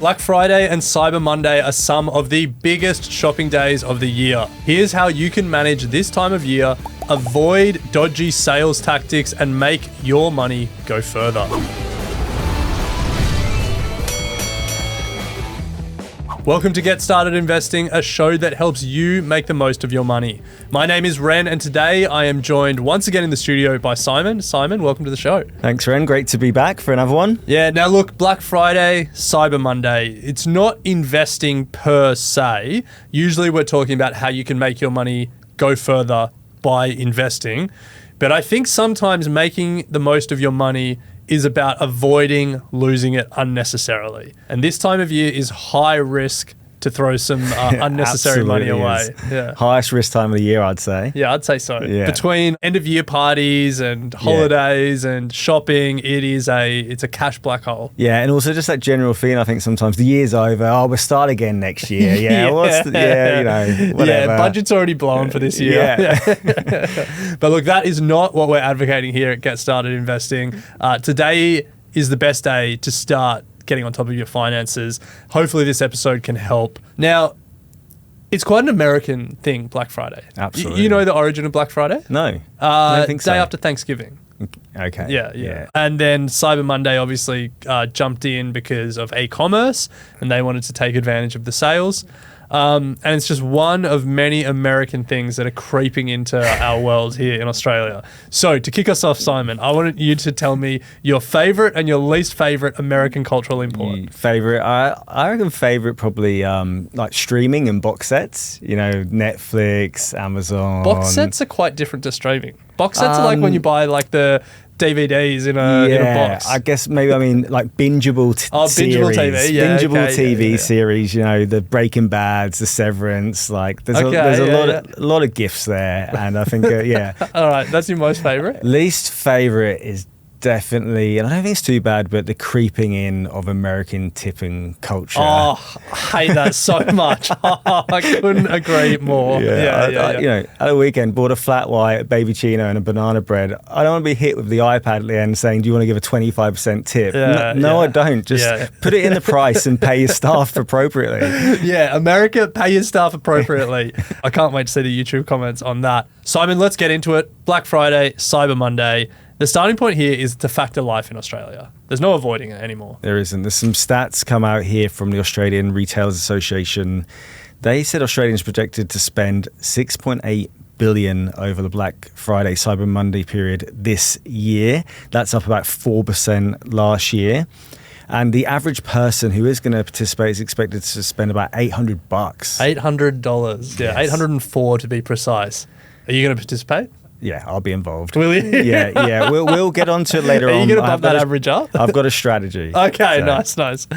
Black Friday and Cyber Monday are some of the biggest shopping days of the year. Here's how you can manage this time of year, avoid dodgy sales tactics, and make your money go further. Welcome to Get Started Investing, a show that helps you make the most of your money. My name is Ren, and today I am joined once again in the studio by Simon. Simon, welcome to the show. Thanks, Ren. Great to be back for another one. Yeah, now look, Black Friday, Cyber Monday, it's not investing per se. Usually we're talking about how you can make your money go further by investing. But I think sometimes making the most of your money is about avoiding losing it unnecessarily. And this time of year is high risk to throw some unnecessary money away. Yeah. Highest risk time of the year, I'd say. Yeah, I'd say so. Yeah. Between end of year parties and holidays and shopping, it's a cash black hole. Yeah, and also just that general feeling, I think sometimes the year's over, we'll start again next year. Yeah, whatever. Yeah, budget's already blown for this year. Yeah. But look, that is not what we're advocating here at Get Started Investing. Today is the best day to start getting on top of your finances. Hopefully this episode can help. Now, it's quite an American thing, Black Friday. Absolutely. You know the origin of Black Friday? No, I don't think so. Day after Thanksgiving. Okay. Yeah. And then Cyber Monday obviously jumped in because of e-commerce, and they wanted to take advantage of the sales. And it's just one of many American things that are creeping into our world here in Australia. So to kick us off, Simon, I wanted you to tell me your favorite and your least favorite American cultural import. Favorite? I reckon favorite probably like streaming and box sets. You know, Netflix, Amazon. Box sets are quite different to streaming. Box sets are like when you buy like the DVDs in a box. I guess maybe like bingeable series. Bingeable TV, yeah. Bingeable TV series, you know, the Breaking Bads, the Severance, like there's a lot of gifts there, and I think All right, that's your most favorite? Least favorite is definitely, and I don't think it's too bad, but the creeping in of American tipping culture. Oh, I hate that so much. I couldn't agree more. Yeah. You know, at the weekend, bought a flat white, a baby chino, and a banana bread. I don't want to be hit with the iPad at the end saying, do you want to give a 25% tip? No, I don't. Just put it in the price and pay your staff appropriately. Yeah, America, pay your staff appropriately. I can't wait to see the YouTube comments on that. Simon, let's get into it. Black Friday, Cyber Monday. The starting point here is de facto life in Australia. There's no avoiding it anymore. There isn't. There's some stats come out here from the Australian Retailers Association. They said Australians projected to spend $6.8 billion over the Black Friday, Cyber Monday period this year. That's up about 4% last year. And the average person who is going to participate is expected to spend about $800. $800. Yeah, yes. $804 to be precise. Are you going to participate? Yeah, I'll be involved. Will you? Yeah. We'll get onto it later on. Are you going to bump that average up? I've got a strategy. Okay, so. Nice.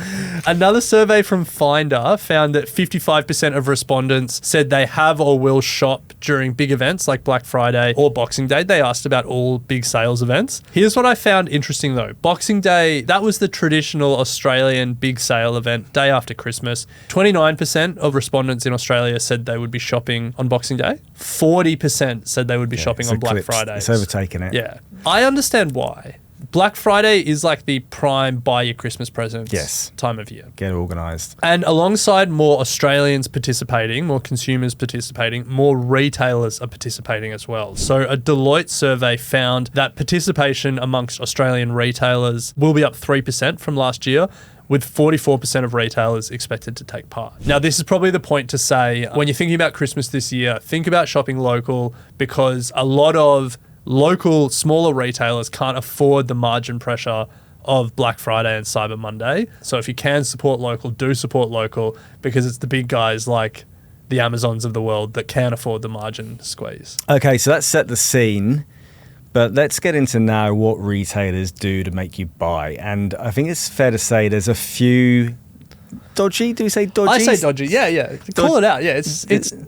Another survey from Finder found that 55% of respondents said they have or will shop during big events like Black Friday or Boxing Day. They asked about all big sales events. Here's what I found interesting though. Boxing Day, that was the traditional Australian big sale event, day after Christmas. 29% of respondents in Australia said they would be shopping on Boxing Day. 40% said they would be shopping on Black Friday. It's overtaken it. Yeah. I understand why. Black Friday is like the prime buy your Christmas presents time of year. Get organised. And alongside more Australians participating, more consumers participating, more retailers are participating as well. So a Deloitte survey found that participation amongst Australian retailers will be up 3% from last year, with 44% of retailers expected to take part. Now, this is probably the point to say, when you're thinking about Christmas this year, think about shopping local, because a lot of local, smaller retailers can't afford the margin pressure of Black Friday and Cyber Monday. So if you can support local, do support local, because it's the big guys like the Amazons of the world that can afford the margin squeeze. Okay, so that set the scene. But let's get into now what retailers do to make you buy. And I think it's fair to say there's a few dodgy. Do we say dodgy? I say dodgy. Yeah. Call it out. Yeah, it's.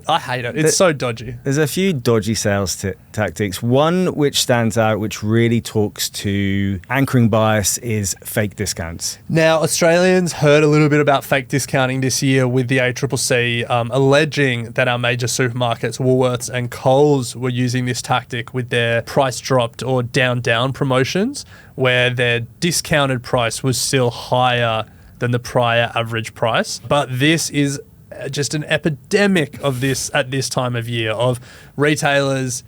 I hate it. It's so dodgy. There's a few dodgy sales tactics. One which stands out, which really talks to anchoring bias, is fake discounts. Now, Australians heard a little bit about fake discounting this year with the ACCC alleging that our major supermarkets, Woolworths and Coles, were using this tactic with their price dropped or down promotions, where their discounted price was still higher than the prior average price. But this is just an epidemic of this at this time of year, of retailers,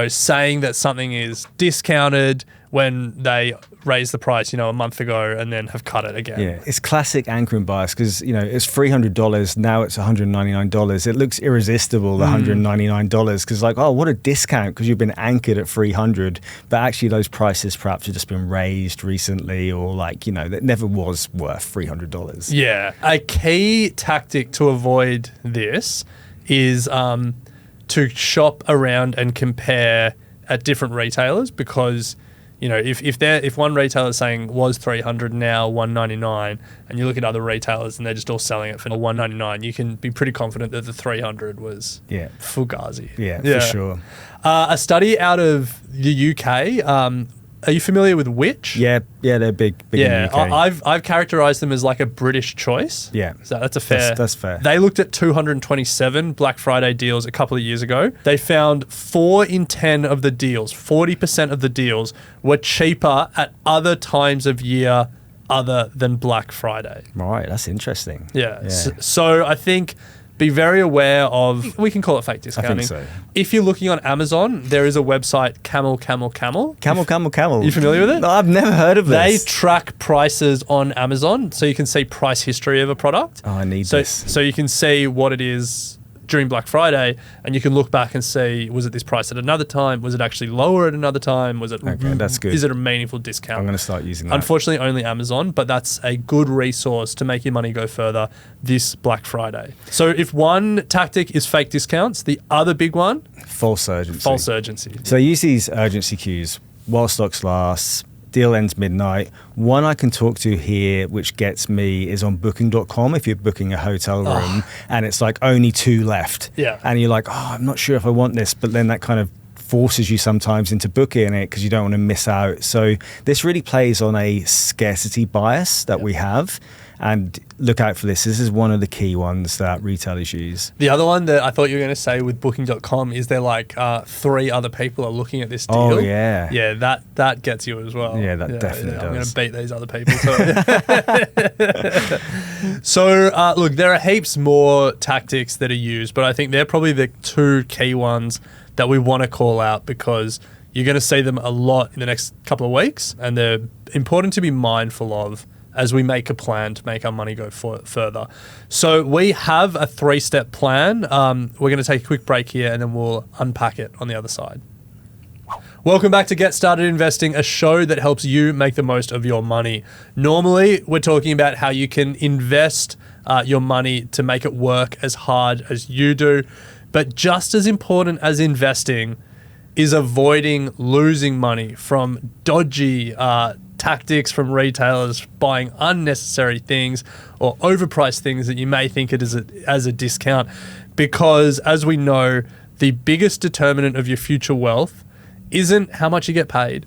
saying that something is discounted when they raised the price, a month ago and then have cut it again. Yeah, it's classic anchoring bias because, it's $300. Now it's $199. It looks irresistible, the $199, because what a discount because you've been anchored at $300. But actually those prices perhaps have just been raised recently, or that never was worth $300. Yeah. A key tactic to avoid this is to shop around and compare at different retailers, because if one retailer is saying was $300, now $199, and you look at other retailers and they're just all selling it for $199, you can be pretty confident that the $300 was fugazi. Yeah, for sure. A study out of the UK. Are you familiar with Which? Yeah, they're big in the UK. I've characterized them as like a British choice. Yeah. So that's a fair. That's fair. They looked at 227 Black Friday deals a couple of years ago. They found 4 in 10 of the deals, 40% of the deals, were cheaper at other times of year other than Black Friday. Right, that's interesting. Yeah. So I think be very aware of, we can call it fake discounting. I think so. If you're looking on Amazon, there is a website, Camel. Camel. You familiar with it? No, I've never heard of this. They track prices on Amazon, so you can see price history of a product. Oh, I need this. So you can see what it is during Black Friday, and you can look back and see, was it this price at another time? Was it actually lower at another time? Was it? Okay, that's good. Is it a meaningful discount? I'm going to start using that. Unfortunately, only Amazon, but that's a good resource to make your money go further this Black Friday. So if one tactic is fake discounts, the other big one, false urgency. False urgency. So I use these urgency cues while stocks last. Deal ends midnight. One I can talk to here, which gets me, is on booking.com. If you're booking a hotel room and it's only 2 left. Yeah. And you're like, I'm not sure if I want this. But then that kind of forces you sometimes into booking it because you don't want to miss out. So this really plays on a scarcity bias that we have. And look out for this. This is one of the key ones that retailers use. The other one that I thought you were going to say with booking.com is they're 3 other people are looking at this deal. Oh, yeah. Yeah, that gets you as well. Yeah, that definitely does. I'm going to beat these other people too. So, look, there are heaps more tactics that are used, but I think they're probably the 2 key ones that we want to call out because you're going to see them a lot in the next couple of weeks, and they're important to be mindful of as we make a plan to make our money go further. So we have a 3-step plan. We're going to take a quick break here and then we'll unpack it on the other side. Welcome back to Get Started Investing, a show that helps you make the most of your money. Normally, we're talking about how you can invest your money to make it work as hard as you do. But just as important as investing is avoiding losing money from dodgy tactics from retailers, buying unnecessary things or overpriced things that you may think it is as a discount. Because as we know, the biggest determinant of your future wealth isn't how much you get paid.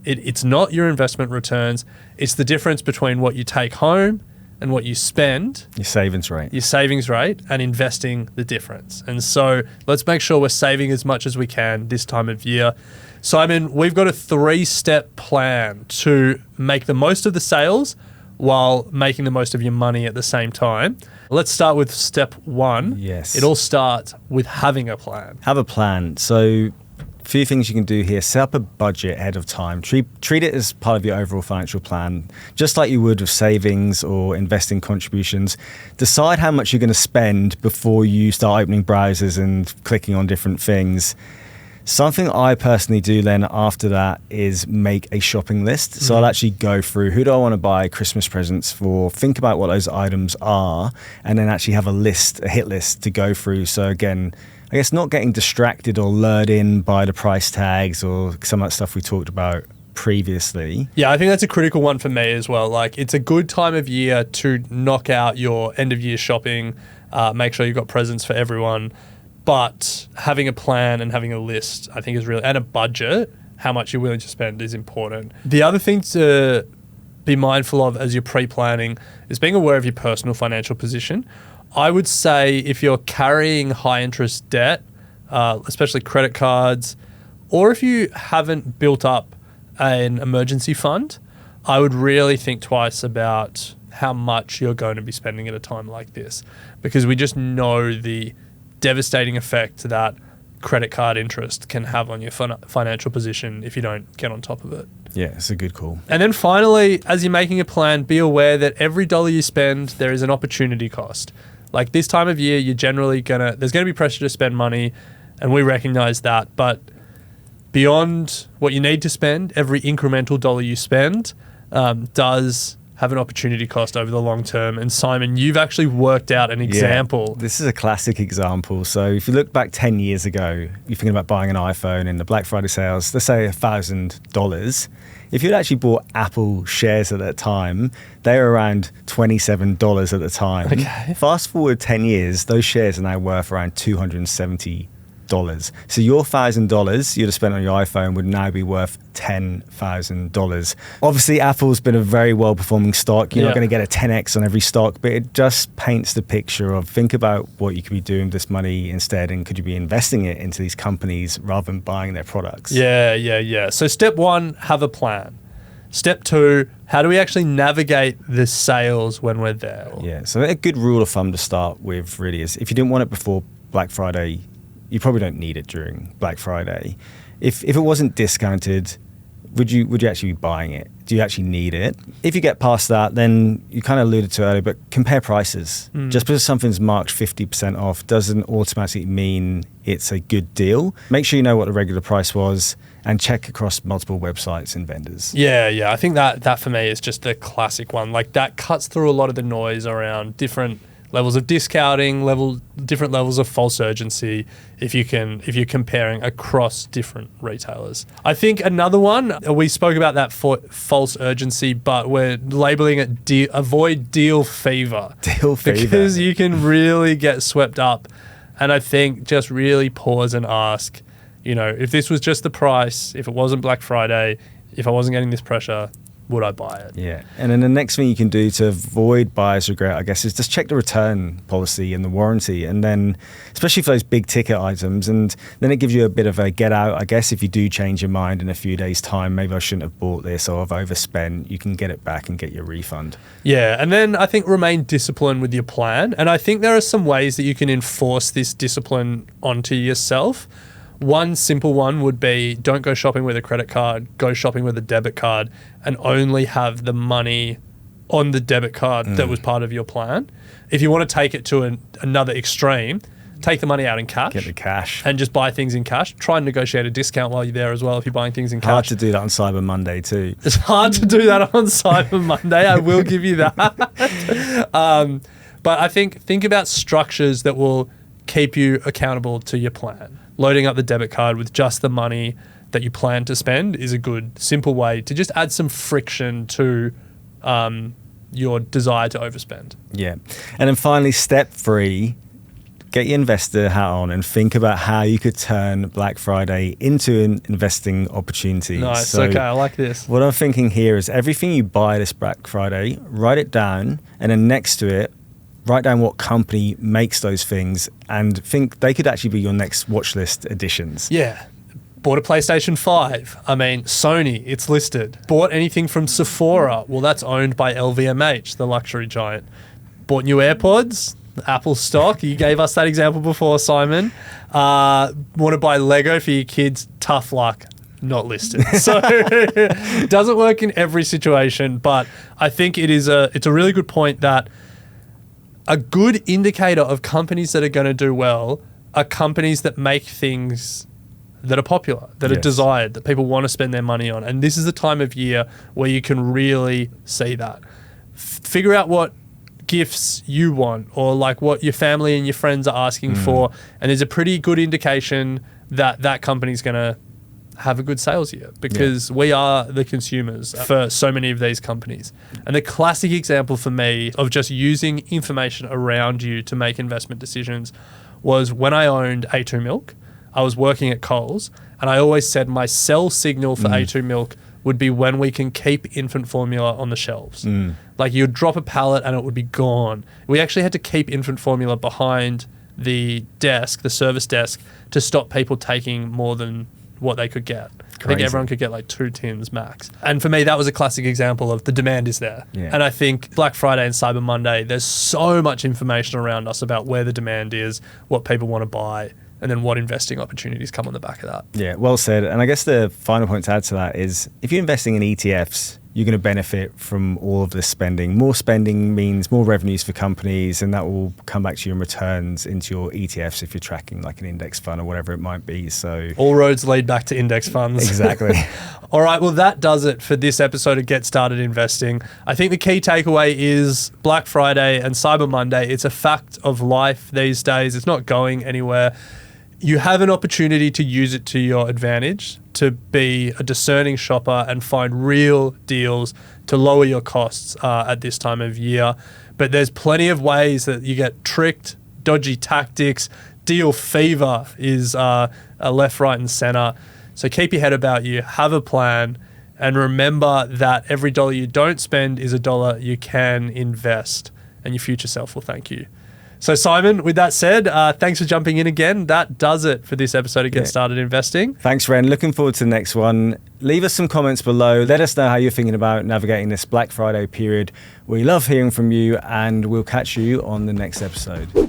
It's not your investment returns. It's the difference between what you take home and what you spend. Your savings rate. And investing the difference. And so let's make sure we're saving as much as we can this time of year. Simon, we've got a 3-step plan to make the most of the sales while making the most of your money at the same time. Let's start with step 1. Yes. It all starts with having a plan. Have a plan. So a few things you can do here. Set up a budget ahead of time. Treat it as part of your overall financial plan, just like you would with savings or investing contributions. Decide how much you're going to spend before you start opening browsers and clicking on different things. Something I personally do then after that is make a shopping list. So I'll actually go through, who do I want to buy Christmas presents for? Think about what those items are, and then actually have a hit list to go through. So again, I guess not getting distracted or lured in by the price tags or some of that stuff we talked about previously. Yeah, I think that's a critical one for me as well. It's a good time of year to knock out your end of year shopping, make sure you've got presents for everyone. But having a plan and having a list, I think, is really, and a budget, how much you're willing to spend is important. The other thing to be mindful of as you're pre-planning is being aware of your personal financial position. I would say if you're carrying high interest debt, especially credit cards, or if you haven't built up an emergency fund, I would really think twice about how much you're going to be spending at a time like this, because we just know the devastating effect that credit card interest can have on your financial position if you don't get on top of it. Yeah, it's a good call. And then finally, as you're making a plan, be aware that every dollar you spend, there is an opportunity cost. Like this time of year, there's gonna be pressure to spend money, and we recognize that. But beyond what you need to spend, every incremental dollar you spend does have an opportunity cost over the long term. And Simon, you've actually worked out an example. Yeah, this is a classic example. So if you look back 10 years ago, you're thinking about buying an iPhone in the Black Friday sales, let's say $1,000. If you'd actually bought Apple shares at that time, they were around $27 at the time. Okay. Fast forward 10 years, those shares are now worth around $270. So your $1,000 you'd have spent on your iPhone would now be worth $10,000. Obviously, Apple's been a very well-performing stock. You're not going to get a 10x on every stock, but it just paints the picture of think about what you could be doing with this money instead, and could you be investing it into these companies rather than buying their products? Yeah. So step one, have a plan. Step two, how do we actually navigate the sales when we're there? Yeah, so a good rule of thumb to start with really is if you didn't want it before Black Friday, you probably don't need it during Black Friday. If it wasn't discounted, would you actually be buying it? Do you actually need it? If you get past that, then you kind of alluded to earlier, but compare prices. Just because something's marked 50% off doesn't automatically mean it's a good deal. Make sure you know what the regular price was and check across multiple websites and vendors. Yeah. I think that for me is just the classic one. Like that cuts through a lot of the noise around different levels of discounting, different levels of false urgency if you're comparing across different retailers. I think another one, we spoke about that for false urgency, but we're labeling it avoid deal fever. Deal fever. Because you can really get swept up. And I think just really pause and ask, if this was just the price, if it wasn't Black Friday, if I wasn't getting this pressure, would I buy it? Yeah. And then the next thing you can do to avoid buyer's regret, I guess, is just check the return policy and the warranty. And then, especially for those big ticket items, and then it gives you a bit of a get out, I guess, if you do change your mind in a few days' time, maybe I shouldn't have bought this or I've overspent, you can get it back and get your refund. Yeah. And then I think remain disciplined with your plan. And I think there are some ways that you can enforce this discipline onto yourself. One simple one would be don't go shopping with a credit card, go shopping with a debit card, and only have the money on the debit card that was part of your plan. If you want to take it to another extreme, take the money out in cash. Get the cash. And just buy things in cash. Try and negotiate a discount while you're there as well if you're buying things in cash. Hard to do that on Cyber Monday too. It's hard to do that on Cyber Monday, I will give you that. But I think about structures that will keep you accountable to your plan. Loading up the debit card with just the money that you plan to spend is a good, simple way to just add some friction to your desire to overspend. Yeah. And then finally, step 3, get your investor hat on and think about how you could turn Black Friday into an investing opportunity. Nice. So okay, I like this. What I'm thinking here is everything you buy this Black Friday, write it down, and then next to it, write down what company makes those things and think they could actually be your next watch list additions. Yeah. Bought a PlayStation 5. I mean, Sony, it's listed. Bought anything from Sephora. Well, that's owned by LVMH, the luxury giant. Bought new AirPods, Apple stock. You gave us that example before, Simon. Want to buy Lego for your kids? Tough luck. Not listed. So it doesn't work in every situation, but I think it's a really good point that a good indicator of companies that are going to do well are companies that make things that are popular, that are desired, that people want to spend their money on. And this is the time of year where you can really see that. Figure out what gifts you want or like what your family and your friends are asking for. And there's a pretty good indication that that company's going to have a good sales year because we are the consumers for so many of these companies. And the classic example for me of just using information around you to make investment decisions was when I owned A2 Milk. I was working at Coles and I always said my sell signal for A2 Milk would be when we can keep infant formula on the shelves. Like you'd drop a pallet and it would be gone. We actually had to keep infant formula behind the desk, the service desk, to stop people taking more than what they could get. I Crazy. think everyone could get like 2 tins max. And for me, that was a classic example of the demand is there. Yeah. And I think Black Friday and Cyber Monday, there's so much information around us about where the demand is, what people want to buy, and then what investing opportunities come on the back of that. Yeah, well said. And I guess the final point to add to that is if you're investing in ETFs, you're going to benefit from all of this spending. More spending means more revenues for companies, and that will come back to you in returns into your ETFs if you're tracking like an index fund or whatever it might be. So all roads lead back to index funds. Exactly. All right, well, that does it for this episode of Get Started Investing. I think the key takeaway is Black Friday and Cyber Monday. It's a fact of life these days. It's not going anywhere. You have an opportunity to use it to your advantage, to be a discerning shopper and find real deals to lower your costs at this time of year. But there's plenty of ways that you get tricked, dodgy tactics. Deal fever is a left, right, and center. So keep your head about you, have a plan, and remember that every dollar you don't spend is a dollar you can invest, and your future self will thank you. So Simon, with that said, thanks for jumping in again. That does it for this episode of Get Started Investing. Thanks, Ren. Looking forward to the next one. Leave us some comments below. Let us know how you're thinking about navigating this Black Friday period. We love hearing from you, and we'll catch you on the next episode.